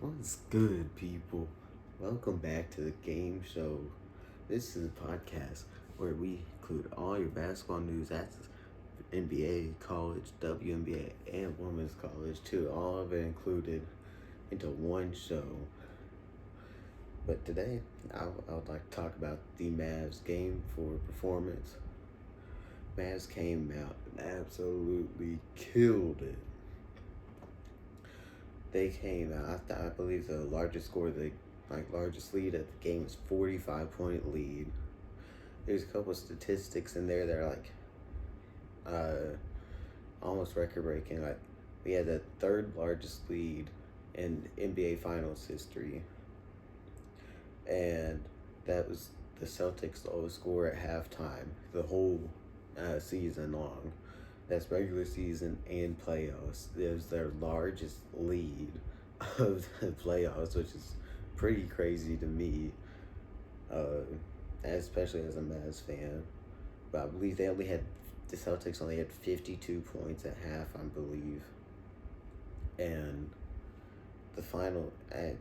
What's good, people? Welcome back to the game show. This is a podcast where we include all your basketball news as NBA, college, WNBA, and women's college too. All of it included into one show. But today, I would like to talk about the Mavs game for performance. Mavs came out and absolutely killed it. They came out. I believe the largest score, the largest lead at the game was 45-point lead. There's a couple of statistics in there that are uh, almost record breaking. Like we had the third largest lead in NBA Finals history, and that was the Celtics' lowest score at halftime the whole season long. That's regular season and playoffs. It was their largest lead of the playoffs, which is pretty crazy to me, uh, especially as a Mavs fan. But I believe the Celtics only had 52 points at half, I believe. And the final, I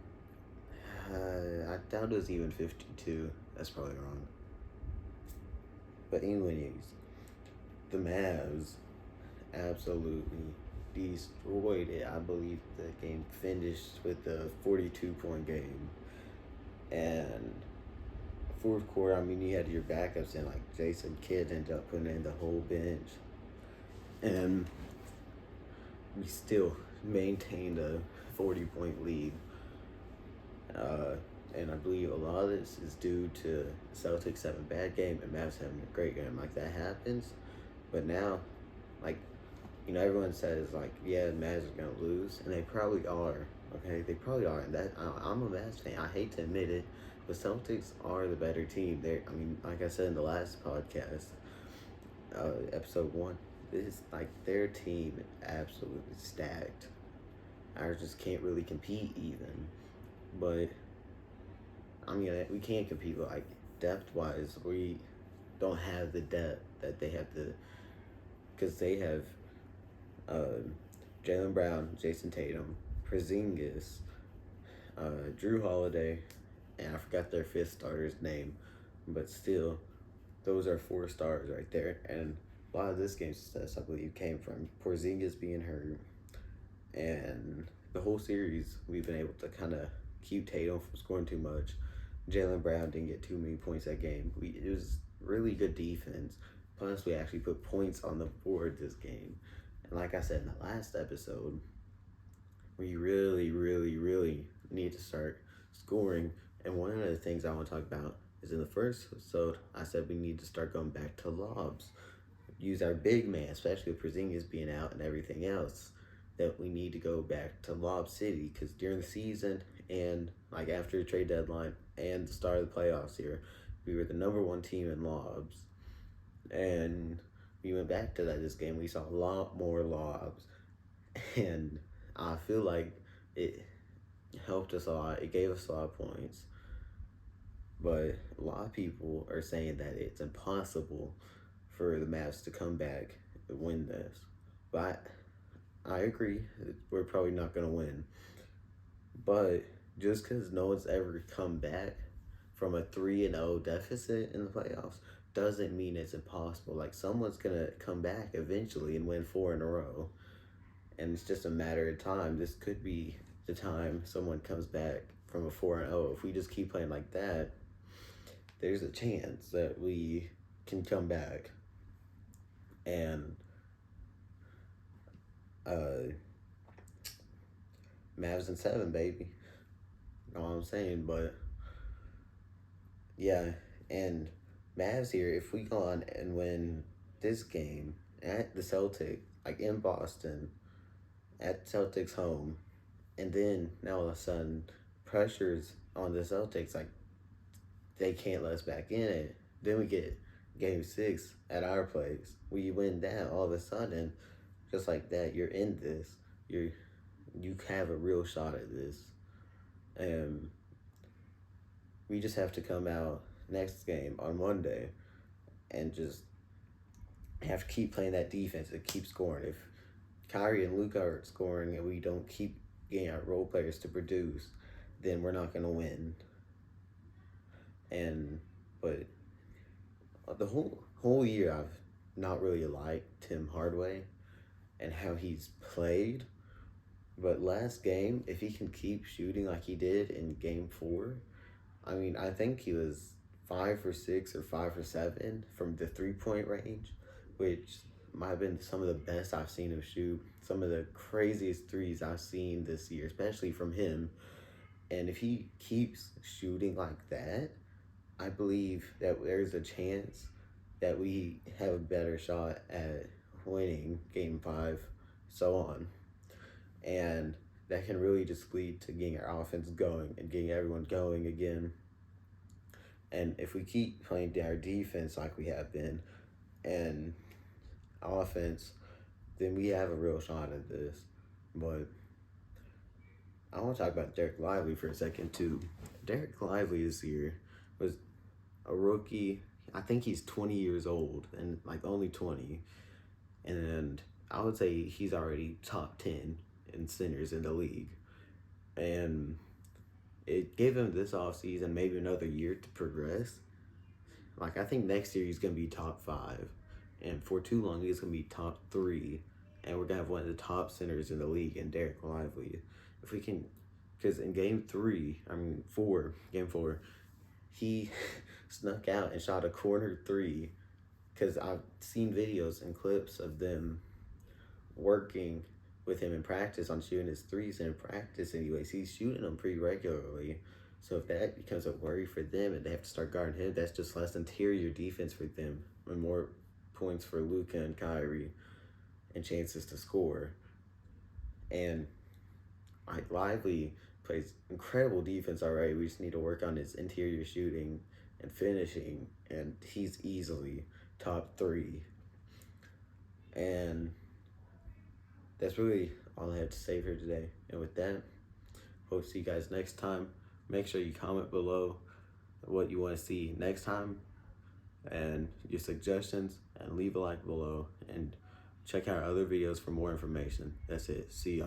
doubt it was even 52. That's probably wrong. But anyways, the Mavs absolutely destroyed it. I believe the game finished with a 42-point game. And fourth quarter, I mean, you had your backups in, like Jason Kidd ended up putting in the whole bench. And we still maintained a 40-point lead. And I believe a lot of this is due to Celtics having a bad game and Mavs having a great game. Like, that happens. But now, like, everyone says, like, yeah, the Mavs are going to lose. And they probably are. Okay? They probably are. And I'm a Mavs fan. I hate to admit it. But Celtics are the better team. Like I said in the last podcast, episode 1, this like their team is absolutely stacked. Ours just can't really compete even. But I mean, we can't compete like depth wise. We don't have the depth that they have because they have Jaylen Brown, Jason Tatum, Porzingis, Drew Holiday, and I forgot their fifth starter's name, but still, those are 4 stars right there. And a lot of this game's success, I believe, came from Porzingis being hurt, and the whole series we've been able to kind of keep Tatum from scoring too much. Jaylen Brown didn't get too many points that game. It was really good defense. Plus, we actually put points on the board this game. And like I said in the last episode, we really, really, really need to start scoring. And one of the things I want to talk about is in the first episode, I said we need to start going back to lobs. Use our big man, especially with Porzingis being out and everything else, that we need to go back to Lob City. Because during the season and like after the trade deadline and the start of the playoffs here, we were the number 1 team in lobs. And we went back to that this game. We saw a lot more lobs. And I feel like it helped us a lot. It gave us a lot of points. But a lot of people are saying that it's impossible for the Mavs to come back and win this. But I agree. We're probably not going to win. But just because no one's ever come back from a 3-0 deficit in the playoffs doesn't mean it's impossible. Like, someone's going to come back eventually and win 4 in a row. And it's just a matter of time. This could be the time someone comes back from a 4-0. If we just keep playing like that, there's a chance that we can come back. And Mavs in 7, baby. You know what I'm saying? But yeah, and Mavs here, if we go on and win this game at the Celtics, like in Boston, at Celtics home, and then now all of a sudden pressures on the Celtics, like they can't let us back in it. Then we get game 6 at our place. We win that, all of a sudden, just like that, you're in this. You have a real shot at this. And we just have to come out next game on Monday and just have to keep playing that defense and keep scoring. If Kyrie and Luka are scoring and we don't keep getting our role players to produce, then we're not gonna win. And but the whole year I've not really liked Tim Hardaway and how he's played. But last game, if he can keep shooting like he did in game 4, I mean, I think he was 5 for 6 or 5 for 7 from the 3 point range, which might have been some of the best I've seen him shoot. Some of the craziest threes I've seen this year, especially from him. And if he keeps shooting like that, I believe that there's a chance that we have a better shot at winning game 5, so on. And that can really just lead to getting our offense going and getting everyone going again. And if we keep playing our defense like we have been and offense, then we have a real shot at this. But I want to talk about Derek Lively for a second too. Derek Lively this year was a rookie. I think he's 20 years old and like only 20. And I would say he's already top 10 in centers in the league. And it gave him this offseason maybe another year to progress. Like, I think next year he's going to be top 5. And for too long, he's going to be top 3. And we're going to have one of the top centers in the league in Derek Lively. If we can, because in game 4, he snuck out and shot a corner 3. Because I've seen videos and clips of them working with him in practice on shooting his threes in practice anyways. He's shooting them pretty regularly. So if that becomes a worry for them and they have to start guarding him, that's just less interior defense for them and more points for Luka and Kyrie and chances to score. And like Lively plays incredible defense already. We just need to work on his interior shooting and finishing, and he's easily top 3. And that's really all I have to say for today. And with that, hope to see you guys next time. Make sure you comment below what you want to see next time and your suggestions, and leave a like below and check out our other videos for more information. That's it. See y'all.